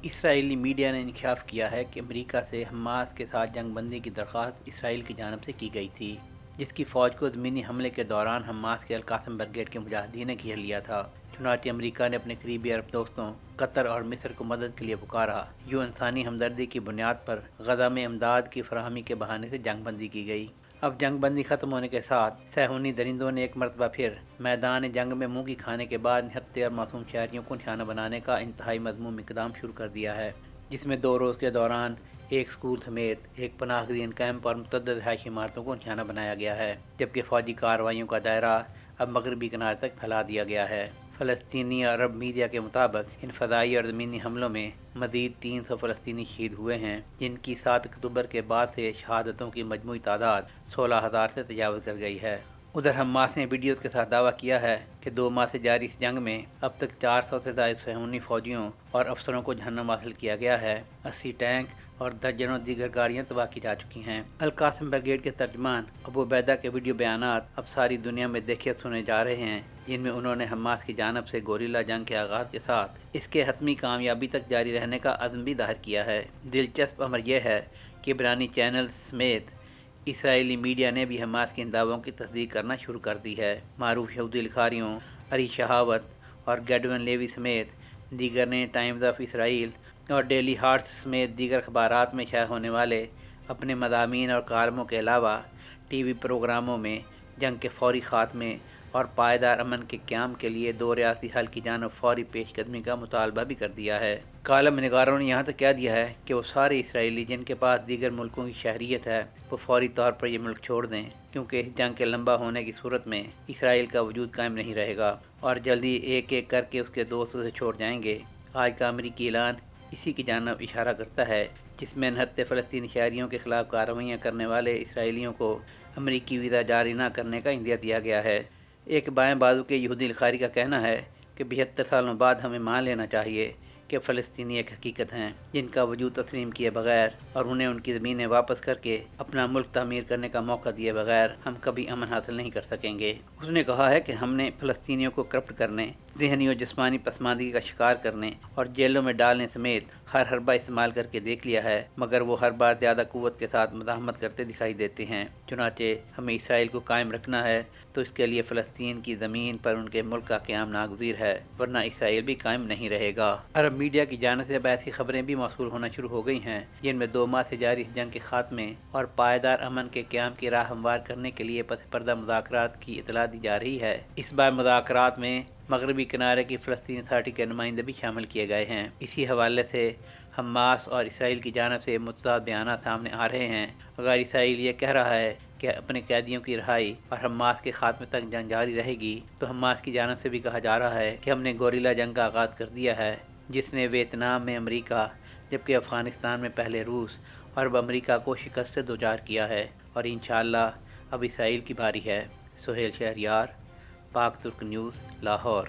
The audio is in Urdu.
اسرائیلی میڈیا نے انکشاف کیا ہے کہ امریکہ سے حماس کے ساتھ جنگ بندی کی درخواست اسرائیل کی جانب سے کی گئی تھی، جس کی فوج کو زمینی حملے کے دوران حماس کے القاسم بریگیڈ کے مجاہدین نے گھیر لیا تھا۔ چنانچہ امریکہ نے اپنے قریبی عرب دوستوں قطر اور مصر کو مدد کے لیے پکارا۔ یوں انسانی ہمدردی کی بنیاد پر غزہ میں امداد کی فراہمی کے بہانے سے جنگ بندی کی گئی۔ اب جنگ بندی ختم ہونے کے ساتھ صہیونی درندوں نے ایک مرتبہ پھر میدان جنگ میں منہ کی کھانے کے بعد نہتے اور معصوم شہریوں کو نشانہ بنانے کا انتہائی مذموم اقدام شروع کر دیا ہے، جس میں 2 روز کے دوران ایک اسکول سمیت ایک پناہ گزین کیمپ اور متعدد رہائشی عمارتوں کو نشانہ بنایا گیا ہے، جبکہ فوجی کارروائیوں کا دائرہ اب مغربی کنارے تک پھیلا دیا گیا ہے۔ فلسطینی اور عرب میڈیا کے مطابق ان فضائی اور زمینی حملوں میں مزید 300 فلسطینی شہید ہوئے ہیں، جن کی 7 اکتوبر کے بعد سے شہادتوں کی مجموعی تعداد 16,000 سے تجاوز کر گئی ہے۔ ادھر حماس نے ویڈیوز کے ساتھ دعویٰ کیا ہے کہ 2 ماہ سے جاری اس جنگ میں اب تک 400 سے زائد صہیونی فوجیوں اور افسروں کو جہنم حاصل کیا گیا ہے، 80 ٹینک اور درجنوں دیگر گاڑیاں تباہ کی جا چکی ہیں۔ القاسم بریگیڈ کے ترجمان ابو عبیدہ کے ویڈیو بیانات اب ساری دنیا میں دیکھے سنے جا رہے ہیں، جن میں انہوں نے حماس کی جانب سے گوریلا جنگ کے آغاز کے ساتھ اس کے حتمی کامیابی تک جاری رہنے کا عزم بھی ظاہر کیا ہے۔ دلچسپ امر یہ ہے کہ عبرانی چینلز سمیت اسرائیلی میڈیا نے بھی حماس کے ان دعووں کی تصدیق کرنا شروع کر دی ہے۔ معروف یہودی لکھاریوں اری شہاوت اور گیڈون لیوی سمیت دیگر نے ٹائمز آف اسرائیل اور ڈیلی ہارٹس سمیت دیگر اخبارات میں شائع ہونے والے اپنے مضامین اور کالموں کے علاوہ ٹی وی پروگراموں میں جنگ کے فوری خاتمے اور پائیدار امن کے قیام کے لیے 2 ریاستی حل کی جانب فوری پیش قدمی کا مطالبہ بھی کر دیا ہے۔ کالم نگاروں نے یہاں تک کہہ دیا ہے کہ وہ سارے اسرائیلی جن کے پاس دیگر ملکوں کی شہریت ہے وہ فوری طور پر یہ ملک چھوڑ دیں، کیونکہ اس جنگ کے لمبا ہونے کی صورت میں اسرائیل کا وجود قائم نہیں رہے گا اور جلدی ایک ایک کر کے اس کے دوست اسے چھوڑ جائیں گے۔ آج کا امریکی اعلان اسی کی جانب اشارہ کرتا ہے، جس میں نہتے فلسطینی شہریوں کے خلاف کارروائیاں کرنے والے اسرائیلیوں کو امریکی ویزا جاری نہ کرنے کا عندیہ دیا گیا ہے۔ ایک بائیں بازو کے یہودی لکھاری کا کہنا ہے کہ 72 سالوں بعد ہمیں مان لینا چاہیے کہ فلسطینی ایک حقیقت ہیں، جن کا وجود تسلیم کیے بغیر اور انہیں ان کی زمینیں واپس کر کے اپنا ملک تعمیر کرنے کا موقع دیے بغیر ہم کبھی امن حاصل نہیں کر سکیں گے۔ اس نے کہا ہے کہ ہم نے فلسطینیوں کو کرپٹ کرنے، ذہنی اور جسمانی پسماندگی کا شکار کرنے اور جیلوں میں ڈالنے سمیت ہر حربہ استعمال کر کے دیکھ لیا ہے، مگر وہ ہر بار زیادہ قوت کے ساتھ مزاحمت کرتے دکھائی دیتے ہیں۔ چنانچہ ہمیں اسرائیل کو قائم رکھنا ہے تو اس کے لیے فلسطین کی زمین پر ان کے ملک کا قیام ناگزیر ہے، ورنہ اسرائیل بھی قائم نہیں رہے گا۔ عرب میڈیا کی جانب سے اب ایسی خبریں بھی موصول ہونا شروع ہو گئی ہیں جن میں 2 ماہ سے جاری اس جنگ کے خاتمے اور پائیدار امن کے قیام کی راہ ہموار کرنے کے لیے پس پردہ مذاکرات کی اطلاع دی جا رہی ہے۔ اس بار مذاکرات میں مغربی کنارے کی فلسطین اتھارٹی کے نمائندے بھی شامل کیے گئے ہیں۔ اسی حوالے سے حماس اور اسرائیل کی جانب سے متضاد بیانات سامنے آ رہے ہیں۔ اگر اسرائیل یہ کہہ رہا ہے کہ اپنے قیدیوں کی رہائی اور حماس کے خاتمے تک جنگ جاری رہے گی، تو حماس کی جانب سے بھی کہا جا رہا ہے کہ ہم نے گوریلا جنگ کا آغاز کر دیا ہے، جس نے ویتنام میں امریکہ، جبکہ افغانستان میں پہلے روس اور اب امریکہ کو شکست سے دوچار کیا ہے، اور انشاءاللہ اب اسرائیل کی باری ہے۔ سہیل شہریار، پاک ترک نیوز، لاہور۔